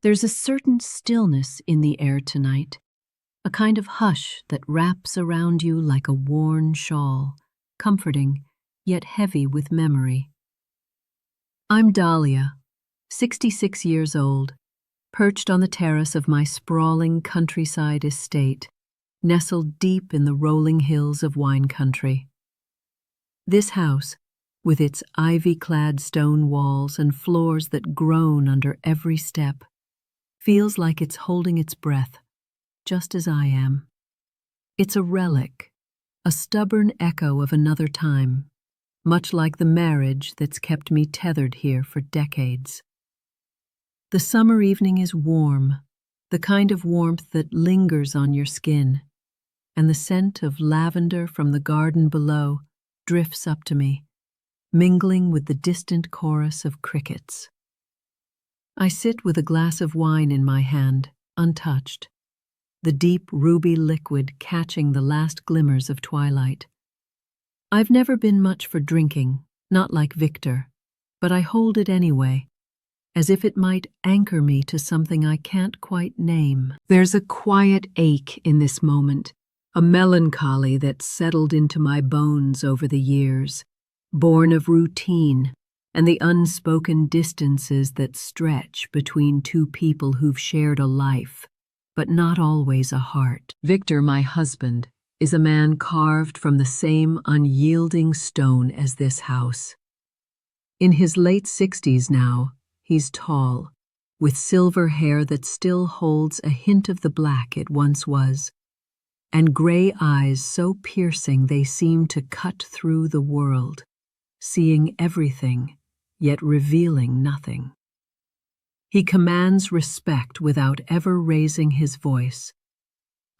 There's a certain stillness in the air tonight, a kind of hush that wraps around you like a worn shawl, comforting, yet heavy with memory. I'm Dahlia, 66 years old, perched on the terrace of my sprawling countryside estate, nestled deep in the rolling hills of wine country. This house, with its ivy-clad stone walls and floors that groan under every step, feels like it's holding its breath, just as I am. It's a relic, a stubborn echo of another time, much like the marriage that's kept me tethered here for decades. The summer evening is warm, the kind of warmth that lingers on your skin, and the scent of lavender from the garden below drifts up to me, mingling with the distant chorus of crickets. I sit with a glass of wine in my hand, untouched, the deep ruby liquid catching the last glimmers of twilight. I've never been much for drinking, not like Victor, but I hold it anyway, as if it might anchor me to something I can't quite name. There's a quiet ache in this moment, a melancholy that's settled into my bones over the years, born of routine and the unspoken distances that stretch between two people who've shared a life, but not always a heart. Victor, my husband, is a man carved from the same unyielding stone as this house. In his late 60s now, he's tall, with silver hair that still holds a hint of the black it once was, and gray eyes so piercing they seem to cut through the world, seeing everything, yet revealing nothing. He commands respect without ever raising his voice,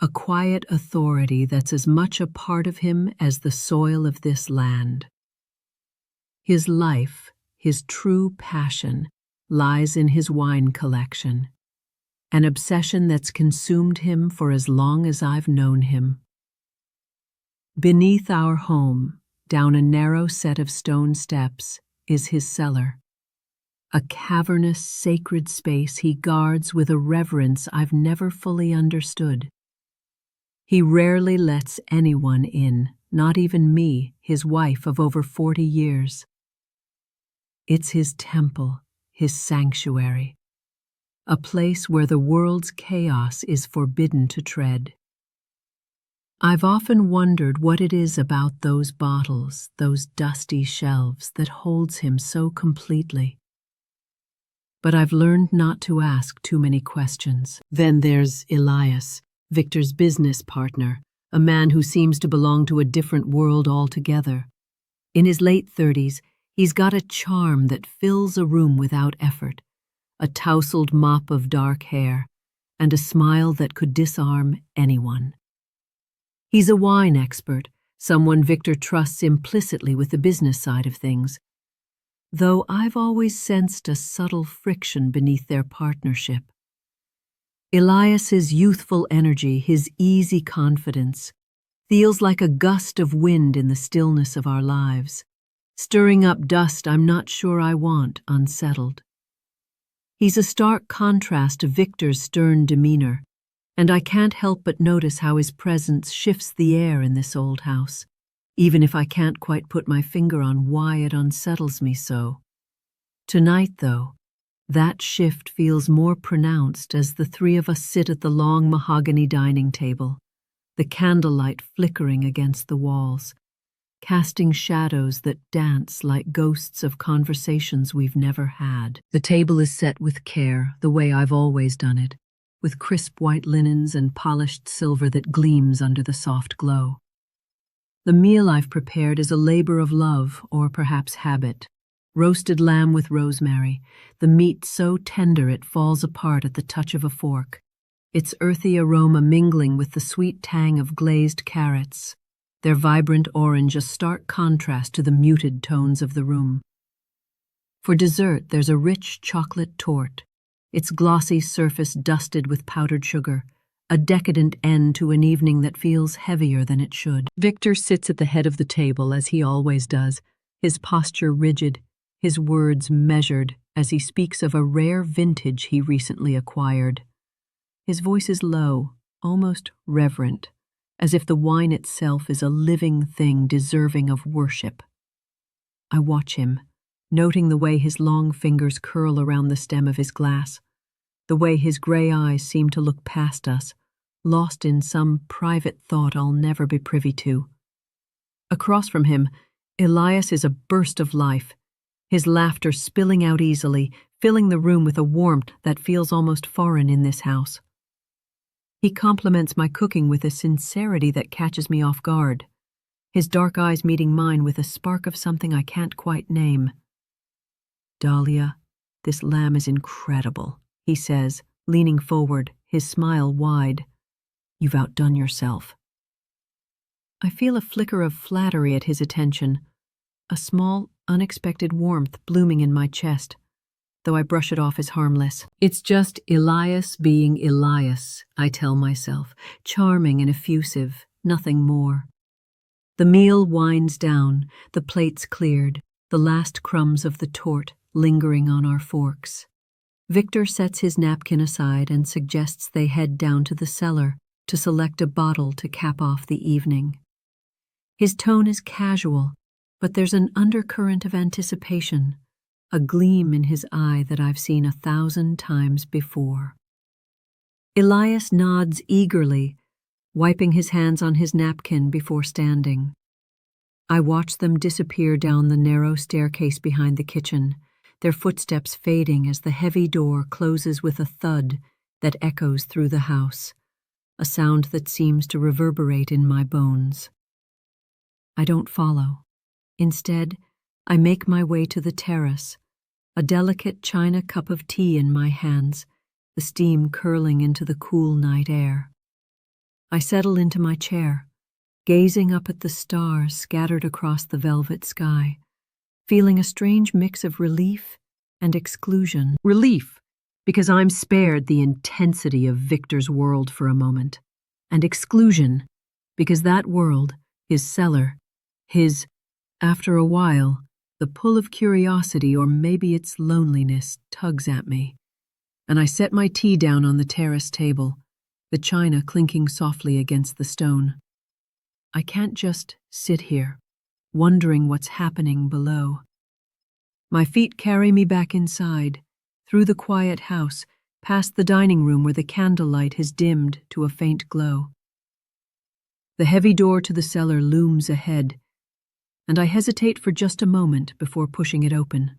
a quiet authority that's as much a part of him as the soil of this land. His life, his true passion, lies in his wine collection, an obsession that's consumed him for as long as I've known him. Beneath our home, down a narrow set of stone steps, is his cellar, a cavernous, sacred space he guards with a reverence I've never fully understood. He rarely lets anyone in, not even me, his wife of over 40 years. It's his temple, his sanctuary, a place where the world's chaos is forbidden to tread. I've often wondered what it is about those bottles, those dusty shelves, that holds him so completely. But I've learned not to ask too many questions. Then there's Elias, Victor's business partner, a man who seems to belong to a different world altogether. In his late 30s, he's got a charm that fills a room without effort, a tousled mop of dark hair, and a smile that could disarm anyone. He's a wine expert, someone Victor trusts implicitly with the business side of things, though I've always sensed a subtle friction beneath their partnership. Elias's youthful energy, his easy confidence, feels like a gust of wind in the stillness of our lives, stirring up dust I'm not sure I want unsettled. He's a stark contrast to Victor's stern demeanor, and I can't help but notice how his presence shifts the air in this old house, even if I can't quite put my finger on why it unsettles me so. Tonight, though, that shift feels more pronounced as the three of us sit at the long mahogany dining table, the candlelight flickering against the walls, casting shadows that dance like ghosts of conversations we've never had. The table is set with care, the way I've always done it, with crisp white linens and polished silver that gleams under the soft glow. The meal I've prepared is a labor of love, or perhaps habit. Roasted lamb with rosemary, the meat so tender it falls apart at the touch of a fork, its earthy aroma mingling with the sweet tang of glazed carrots, their vibrant orange a stark contrast to the muted tones of the room. For dessert, there's a rich chocolate torte, its glossy surface dusted with powdered sugar, a decadent end to an evening that feels heavier than it should. Victor sits at the head of the table as he always does, his posture rigid, his words measured, as he speaks of a rare vintage he recently acquired. His voice is low, almost reverent, as if the wine itself is a living thing deserving of worship. I watch him, noting the way his long fingers curl around the stem of his glass, the way his gray eyes seem to look past us, lost in some private thought I'll never be privy to. Across from him, Elias is a burst of life, his laughter spilling out easily, filling the room with a warmth that feels almost foreign in this house. He compliments my cooking with a sincerity that catches me off guard, his dark eyes meeting mine with a spark of something I can't quite name. "Dahlia, this lamb is incredible," he says, leaning forward, his smile wide. "You've outdone yourself." I feel a flicker of flattery at his attention, a small, unexpected warmth blooming in my chest, though I brush it off as harmless. It's just Elias being Elias, I tell myself, charming and effusive, nothing more. The meal winds down, the plates cleared, the last crumbs of the torte lingering on our forks. Victor sets his napkin aside and suggests they head down to the cellar to select a bottle to cap off the evening. His tone is casual, but there's an undercurrent of anticipation, a gleam in his eye that I've seen 1,000 times before. Elias nods eagerly, wiping his hands on his napkin before standing. I watch them disappear down the narrow staircase behind the kitchen, their footsteps fading as the heavy door closes with a thud that echoes through the house, a sound that seems to reverberate in my bones. I don't follow. Instead, I make my way to the terrace, a delicate china cup of tea in my hands, the steam curling into the cool night air. I settle into my chair, gazing up at the stars scattered across the velvet sky, feeling a strange mix of relief and exclusion. Relief, because I'm spared the intensity of Victor's world for a moment, and exclusion, because that world, his cellar, after a while, the pull of curiosity or maybe it's loneliness tugs at me, and I set my tea down on the terrace table, the china clinking softly against the stone. I can't just sit here, wondering what's happening below. My feet carry me back inside, through the quiet house, past the dining room where the candlelight has dimmed to a faint glow. The heavy door to the cellar looms ahead, and I hesitate for just a moment before pushing it open.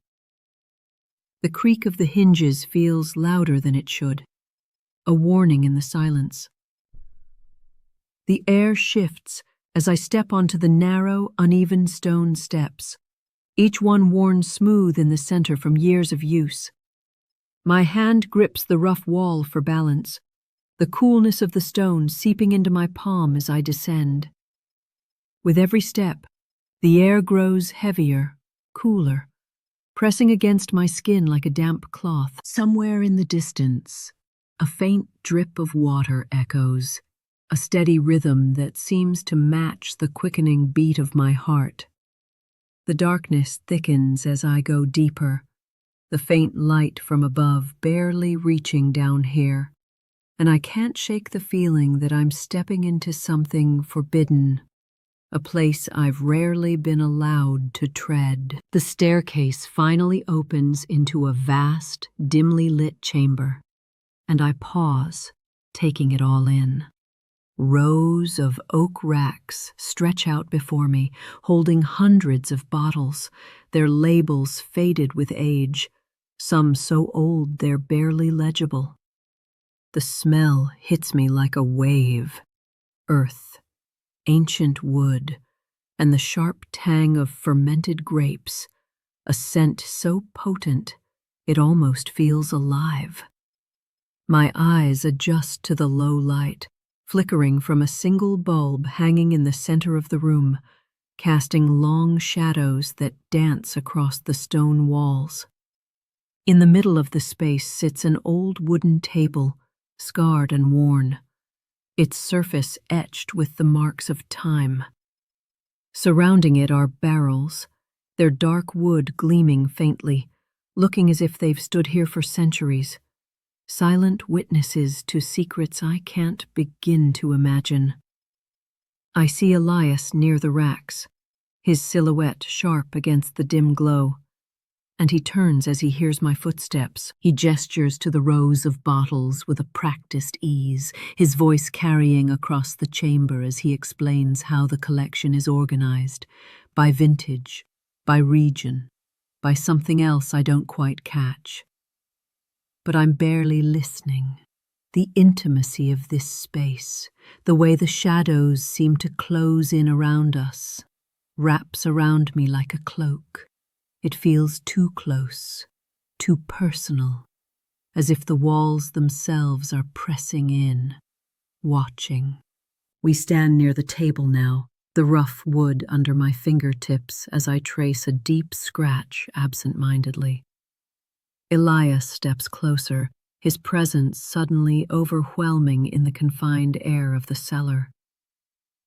The creak of the hinges feels louder than it should, a warning in the silence. The air shifts as I step onto the narrow, uneven stone steps, each one worn smooth in the center from years of use. My hand grips the rough wall for balance, the coolness of the stone seeping into my palm as I descend. With every step, the air grows heavier, cooler, pressing against my skin like a damp cloth. Somewhere in the distance, a faint drip of water echoes, a steady rhythm that seems to match the quickening beat of my heart. The darkness thickens as I go deeper, the faint light from above barely reaching down here, and I can't shake the feeling that I'm stepping into something forbidden, a place I've rarely been allowed to tread. The staircase finally opens into a vast, dimly lit chamber, and I pause, taking it all in. Rows of oak racks stretch out before me, holding hundreds of bottles, their labels faded with age, some so old they're barely legible. The smell hits me like a wave. Earth, ancient wood, and the sharp tang of fermented grapes, a scent so potent it almost feels alive. My eyes adjust to the low light, flickering from a single bulb hanging in the center of the room, casting long shadows that dance across the stone walls. In the middle of the space sits an old wooden table, scarred and worn, its surface etched with the marks of time. Surrounding it are barrels, their dark wood gleaming faintly, looking as if they've stood here for centuries, silent witnesses to secrets I can't begin to imagine. I see Elias near the racks, his silhouette sharp against the dim glow, and he turns as he hears my footsteps. He gestures to the rows of bottles with a practiced ease, his voice carrying across the chamber as he explains how the collection is organized, by vintage, by region, by something else I don't quite catch. But I'm barely listening. The intimacy of this space, the way the shadows seem to close in around us, wraps around me like a cloak. It feels too close, too personal, as if the walls themselves are pressing in, watching. We stand near the table now, the rough wood under my fingertips as I trace a deep scratch absent-mindedly. Elias steps closer, his presence suddenly overwhelming in the confined air of the cellar.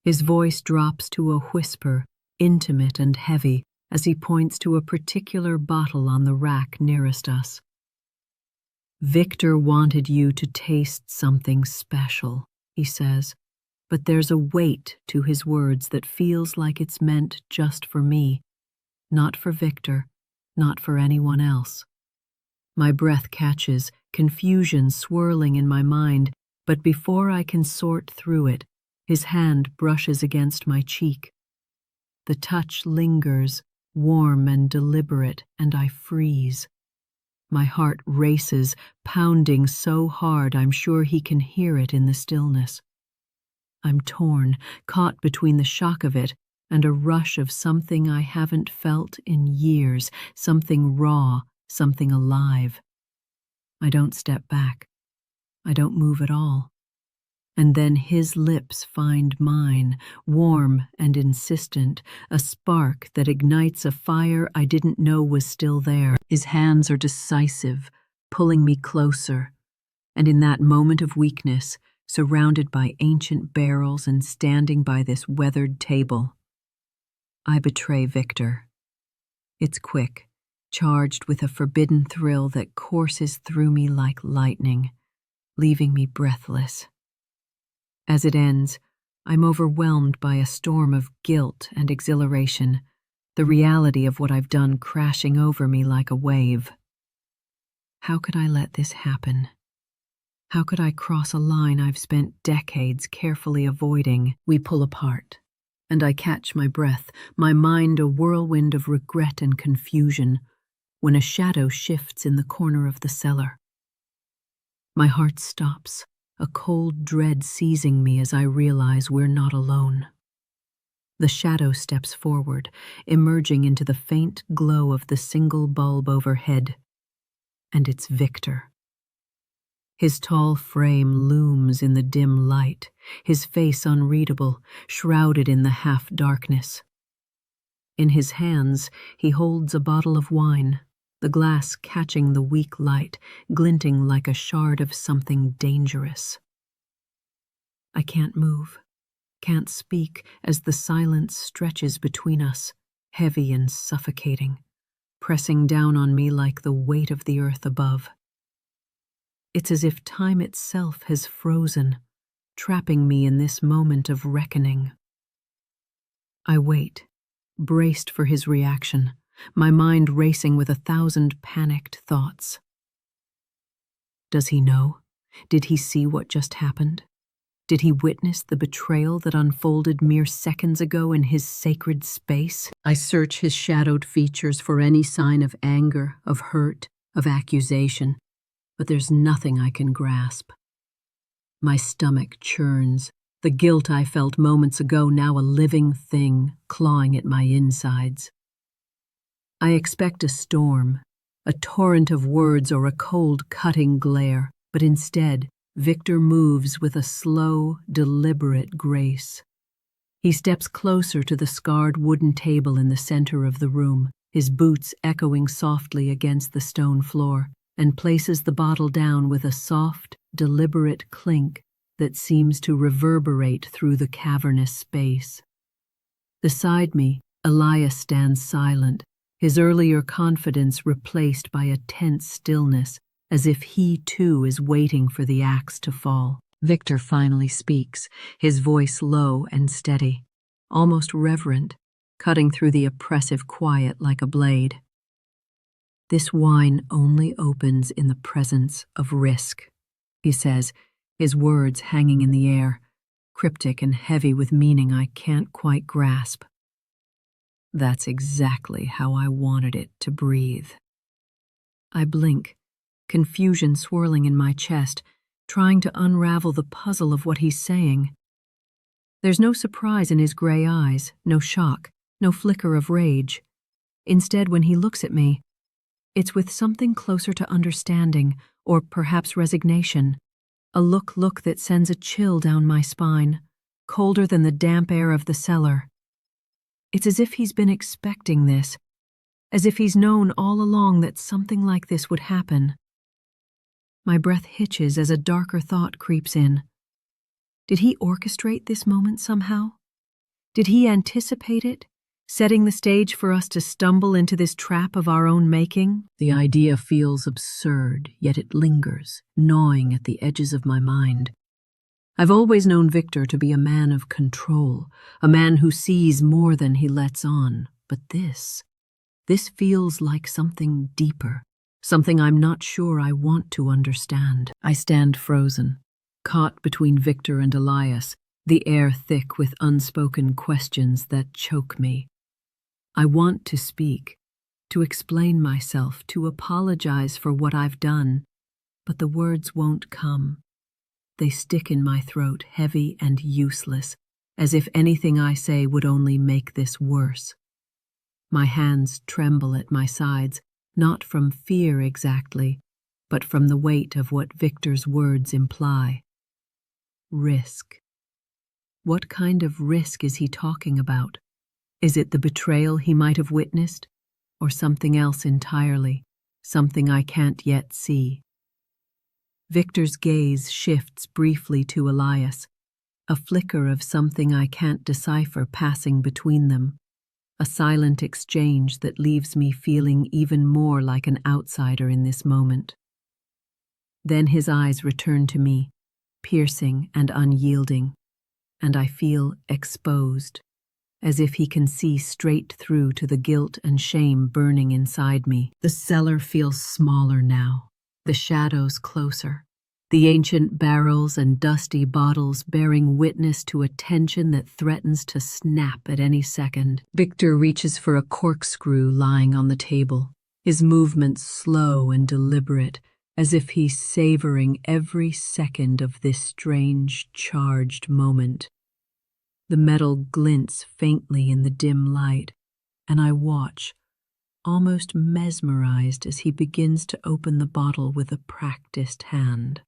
His voice drops to a whisper, intimate and heavy, as he points to a particular bottle on the rack nearest us. "Victor wanted you to taste something special," he says, but there's a weight to his words that feels like it's meant just for me, not for Victor, not for anyone else. My breath catches, confusion swirling in my mind, but before I can sort through it, his hand brushes against my cheek. The touch lingers, warm and deliberate, and I freeze. My heart races, pounding so hard I'm sure he can hear it in the stillness. I'm torn, caught between the shock of it and a rush of something I haven't felt in years, something raw, something alive. I don't step back. I don't move at all. And then his lips find mine, warm and insistent, a spark that ignites a fire I didn't know was still there. His hands are decisive, pulling me closer. And in that moment of weakness, surrounded by ancient barrels and standing by this weathered table, I betray Victor. It's quick, charged with a forbidden thrill that courses through me like lightning, leaving me breathless. As it ends, I'm overwhelmed by a storm of guilt and exhilaration, the reality of what I've done crashing over me like a wave. How could I let this happen? How could I cross a line I've spent decades carefully avoiding? We pull apart, and I catch my breath, my mind a whirlwind of regret and confusion, when a shadow shifts in the corner of the cellar. My heart stops, a cold dread seizing me as I realize we're not alone. The shadow steps forward, emerging into the faint glow of the single bulb overhead, and it's Victor. His tall frame looms in the dim light, his face unreadable, shrouded in the half-darkness. In his hands, he holds a bottle of wine, the glass catching the weak light, glinting like a shard of something dangerous. I can't move, can't speak as the silence stretches between us, heavy and suffocating, pressing down on me like the weight of the earth above. It's as if time itself has frozen, trapping me in this moment of reckoning. I wait, braced for his reaction, my mind racing with 1,000 panicked thoughts. Does he know? Did he see what just happened? Did he witness the betrayal that unfolded mere seconds ago in his sacred space? I search his shadowed features for any sign of anger, of hurt, of accusation, but there's nothing I can grasp. My stomach churns, the guilt I felt moments ago now a living thing clawing at my insides. I expect a storm, a torrent of words or a cold, cutting glare, but instead, Victor moves with a slow, deliberate grace. He steps closer to the scarred wooden table in the center of the room, his boots echoing softly against the stone floor, and places the bottle down with a soft, deliberate clink that seems to reverberate through the cavernous space. Beside me, Elias stands silent, his earlier confidence replaced by a tense stillness, as if he too is waiting for the axe to fall. Victor finally speaks, his voice low and steady, almost reverent, cutting through the oppressive quiet like a blade. "This wine only opens in the presence of risk," he says, his words hanging in the air, cryptic and heavy with meaning I can't quite grasp. That's exactly how I wanted it to breathe. I blink, confusion swirling in my chest, trying to unravel the puzzle of what he's saying. There's no surprise in his gray eyes, no shock, no flicker of rage. Instead, when he looks at me, it's with something closer to understanding, or perhaps resignation, a look that sends a chill down my spine, colder than the damp air of the cellar. It's as if he's been expecting this, as if he's known all along that something like this would happen. My breath hitches as a darker thought creeps in. Did he orchestrate this moment somehow? Did he anticipate it, setting the stage for us to stumble into this trap of our own making? The idea feels absurd, yet it lingers, gnawing at the edges of my mind. I've always known Victor to be a man of control, a man who sees more than he lets on, but this feels like something deeper, something I'm not sure I want to understand. I stand frozen, caught between Victor and Elias, the air thick with unspoken questions that choke me. I want to speak, to explain myself, to apologize for what I've done, but the words won't come. They stick in my throat, heavy and useless, as if anything I say would only make this worse. My hands tremble at my sides, not from fear exactly, but from the weight of what Victor's words imply. Risk. What kind of risk is he talking about? Is it the betrayal he might have witnessed, or something else entirely, something I can't yet see? Victor's gaze shifts briefly to Elias, a flicker of something I can't decipher passing between them, a silent exchange that leaves me feeling even more like an outsider in this moment. Then his eyes return to me, piercing and unyielding, and I feel exposed, as if he can see straight through to the guilt and shame burning inside me. The cellar feels smaller now, the shadows closer, the ancient barrels and dusty bottles bearing witness to a tension that threatens to snap at any second. Victor reaches for a corkscrew lying on the table, his movements slow and deliberate, as if he's savoring every second of this strange, charged moment. The metal glints faintly in the dim light, and I watch, almost mesmerized as he begins to open the bottle with a practiced hand.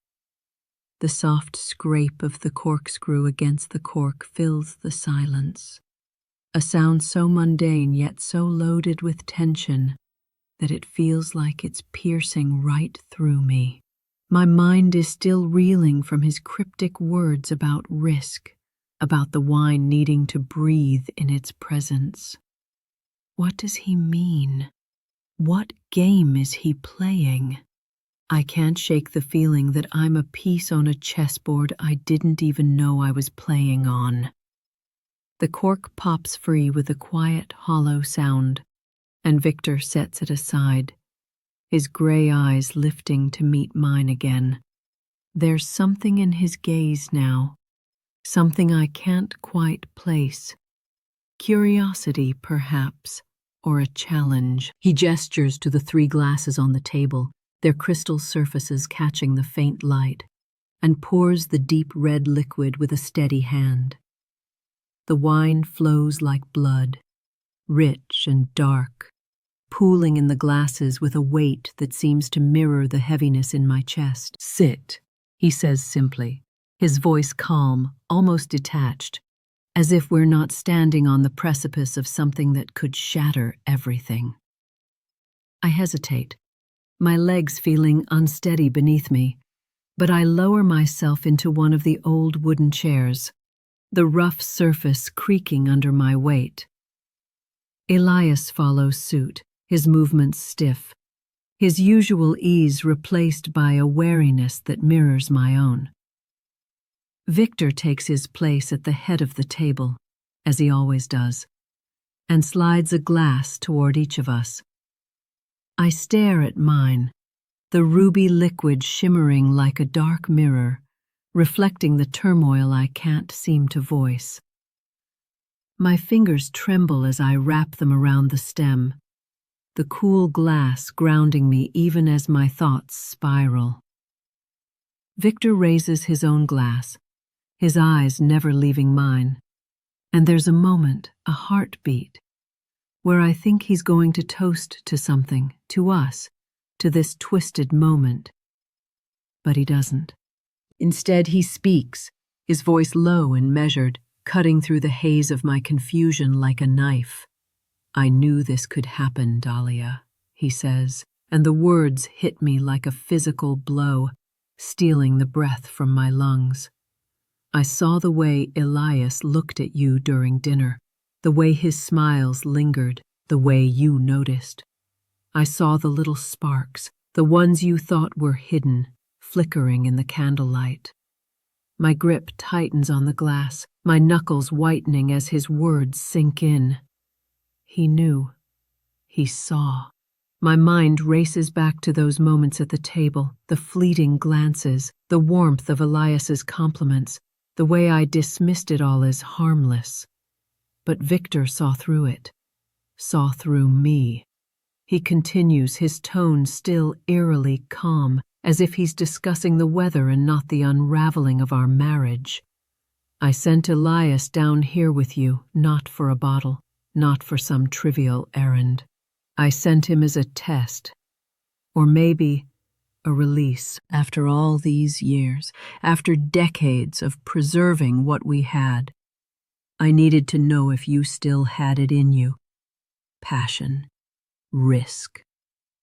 The soft scrape of the corkscrew against the cork fills the silence, a sound so mundane yet so loaded with tension that it feels like it's piercing right through me. My mind is still reeling from his cryptic words about risk, about the wine needing to breathe in its presence. What does he mean? What game is he playing? I can't shake the feeling that I'm a piece on a chessboard I didn't even know I was playing on. The cork pops free with a quiet, hollow sound, and Victor sets it aside, his gray eyes lifting to meet mine again. There's something in his gaze now, something I can't quite place. Curiosity, perhaps, or a challenge. He gestures to the 3 glasses on the table, their crystal surfaces catching the faint light, and pours the deep red liquid with a steady hand. The wine flows like blood, rich and dark, pooling in the glasses with a weight that seems to mirror the heaviness in my chest. "Sit," he says simply, his voice calm, almost detached, as if we're not standing on the precipice of something that could shatter everything. I hesitate, my legs feeling unsteady beneath me, but I lower myself into one of the old wooden chairs, the rough surface creaking under my weight. Elias follows suit, his movements stiff, his usual ease replaced by a wariness that mirrors my own. Victor takes his place at the head of the table, as he always does, and slides a glass toward each of us. I stare at mine, the ruby liquid shimmering like a dark mirror, reflecting the turmoil I can't seem to voice. My fingers tremble as I wrap them around the stem, the cool glass grounding me even as my thoughts spiral. Victor raises his own glass, his eyes never leaving mine, and there's a moment, a heartbeat, where I think he's going to toast to something, to us, to this twisted moment. But he doesn't. Instead, he speaks, his voice low and measured, cutting through the haze of my confusion like a knife. "I knew this could happen, Dahlia," he says, and the words hit me like a physical blow, stealing the breath from my lungs. "I saw the way Elias looked at you during dinner, the way his smiles lingered, the way you noticed. I saw the little sparks, the ones you thought were hidden, flickering in the candlelight." My grip tightens on the glass, my knuckles whitening as his words sink in. He knew. He saw. My mind races back to those moments at the table, the fleeting glances, the warmth of Elias's compliments, the way I dismissed it all as harmless. But Victor saw through it, saw through me. He continues, his tone still eerily calm, as if he's discussing the weather and not the unraveling of our marriage. "I sent Elias down here with you, not for a bottle, not for some trivial errand. I sent him as a test, or maybe a release. After all these years, after decades of preserving what we had, I needed to know if you still had it in you. Passion, risk,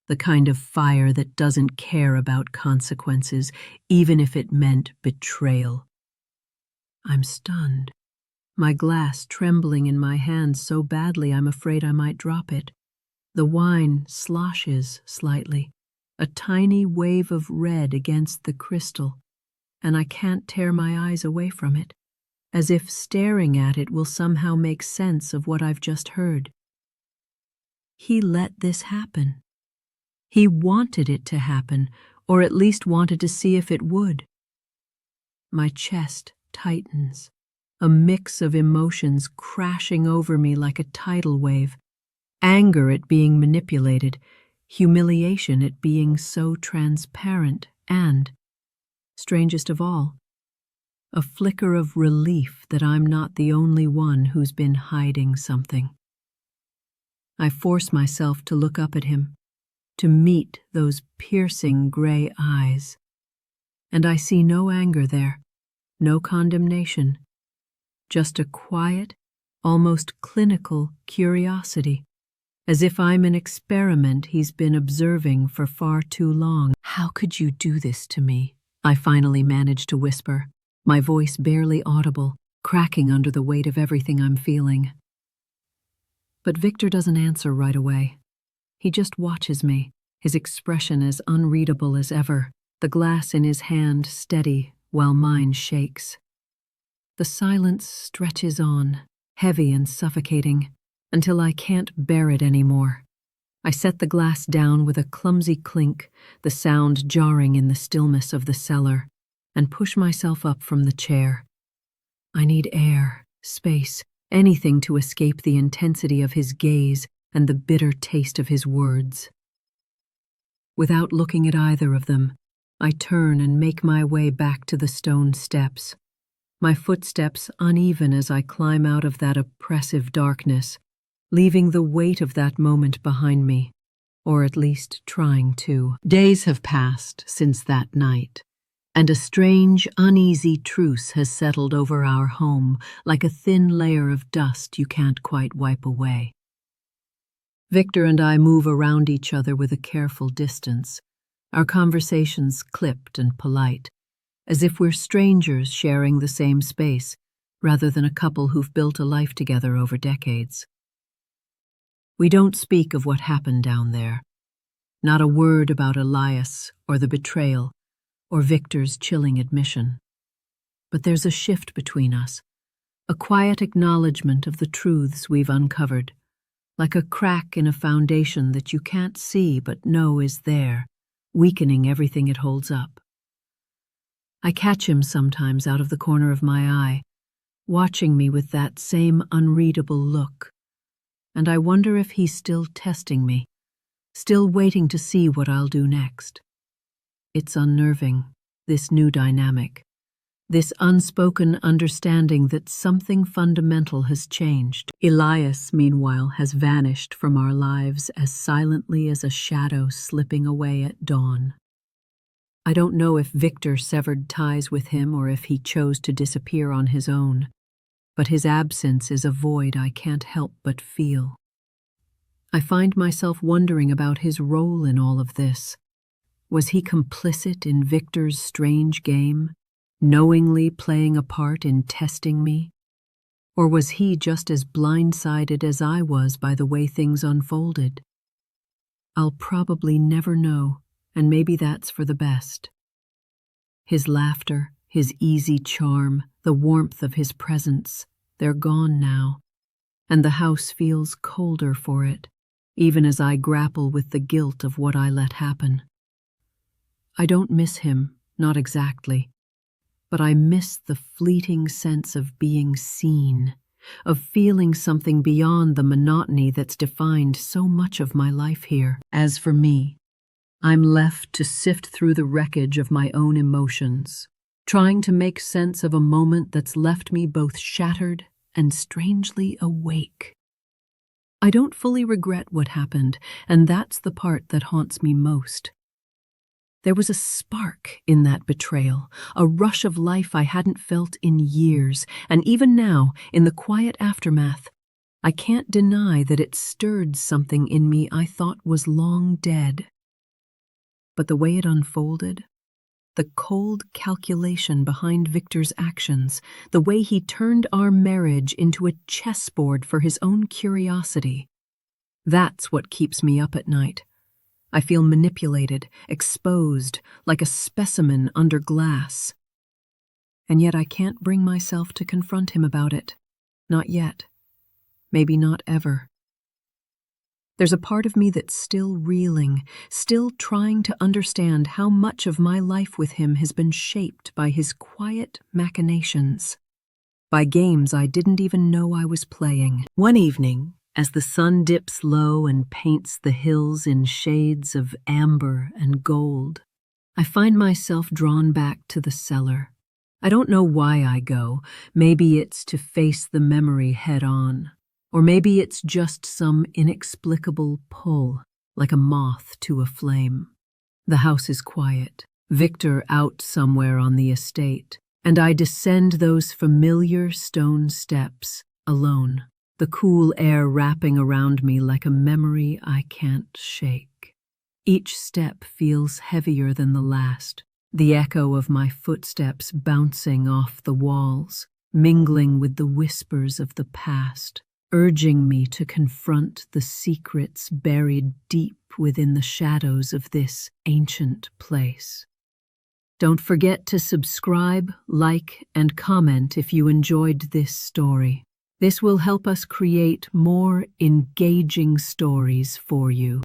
the kind of fire that doesn't care about consequences, even if it meant betrayal." I'm stunned, my glass trembling in my hand so badly I'm afraid I might drop it. The wine sloshes slightly, a tiny wave of red against the crystal, and I can't tear my eyes away from it, as if staring at it will somehow make sense of what I've just heard. He let this happen. He wanted it to happen, or at least wanted to see if it would. My chest tightens, a mix of emotions crashing over me like a tidal wave. Anger at being manipulated, humiliation at being so transparent, and, strangest of all, a flicker of relief that I'm not the only one who's been hiding something. I force myself to look up at him, to meet those piercing gray eyes, and I see no anger there, no condemnation, just a quiet, almost clinical curiosity, as if I'm an experiment he's been observing for far too long. "How could you do this to me?" I finally manage to whisper, my voice barely audible, cracking under the weight of everything I'm feeling. But Victor doesn't answer right away. He just watches me, his expression as unreadable as ever, the glass in his hand steady while mine shakes. The silence stretches on, heavy and suffocating, until I can't bear it anymore. I set the glass down with a clumsy clink, the sound jarring in the stillness of the cellar, and push myself up from the chair. I need air, space, anything to escape the intensity of his gaze and the bitter taste of his words. Without looking at either of them, I turn and make my way back to the stone steps, my footsteps uneven as I climb out of that oppressive darkness, leaving the weight of that moment behind me, or at least trying to. Days have passed since that night, and a strange, uneasy truce has settled over our home like a thin layer of dust you can't quite wipe away. Victor and I move around each other with a careful distance, our conversations clipped and polite, as if we're strangers sharing the same space, rather than a couple who've built a life together over decades. We don't speak of what happened down there. Not a word about Elias or the betrayal or Victor's chilling admission. But there's a shift between us, a quiet acknowledgement of the truths we've uncovered, like a crack in a foundation that you can't see but know is there, weakening everything it holds up. I catch him sometimes out of the corner of my eye, watching me with that same unreadable look, and I wonder if he's still testing me, still waiting to see what I'll do next. It's unnerving, this new dynamic, this unspoken understanding that something fundamental has changed. Elias, meanwhile, has vanished from our lives as silently as a shadow slipping away at dawn. I don't know if Victor severed ties with him or if he chose to disappear on his own, but his absence is a void I can't help but feel. I find myself wondering about his role in all of this. Was he complicit in Victor's strange game, knowingly playing a part in testing me? Or was he just as blindsided as I was by the way things unfolded? I'll probably never know, and maybe that's for the best. His laughter, his easy charm, the warmth of his presence, they're gone now, and the house feels colder for it, even as I grapple with the guilt of what I let happen. I don't miss him, not exactly, but I miss the fleeting sense of being seen, of feeling something beyond the monotony that's defined so much of my life here. As for me, I'm left to sift through the wreckage of my own emotions, trying to make sense of a moment that's left me both shattered and strangely awake. I don't fully regret what happened, and that's the part that haunts me most. There was a spark in that betrayal, a rush of life I hadn't felt in years, and even now, in the quiet aftermath, I can't deny that it stirred something in me I thought was long dead. But the way it unfolded, the cold calculation behind Victor's actions, the way he turned our marriage into a chessboard for his own curiosity, that's what keeps me up at night. I feel manipulated, exposed, like a specimen under glass. And yet I can't bring myself to confront him about it. Not yet. Maybe not ever. There's a part of me that's still reeling, still trying to understand how much of my life with him has been shaped by his quiet machinations, by games I didn't even know I was playing. One evening, as the sun dips low and paints the hills in shades of amber and gold, I find myself drawn back to the cellar. I don't know why I go. Maybe it's to face the memory head on. Or maybe it's just some inexplicable pull, like a moth to a flame. The house is quiet, Victor out somewhere on the estate, and I descend those familiar stone steps, alone, the cool air wrapping around me like a memory I can't shake. Each step feels heavier than the last, the echo of my footsteps bouncing off the walls, mingling with the whispers of the past, urging me to confront the secrets buried deep within the shadows of this ancient place. Don't forget to subscribe, like, and comment if you enjoyed this story. This will help us create more engaging stories for you.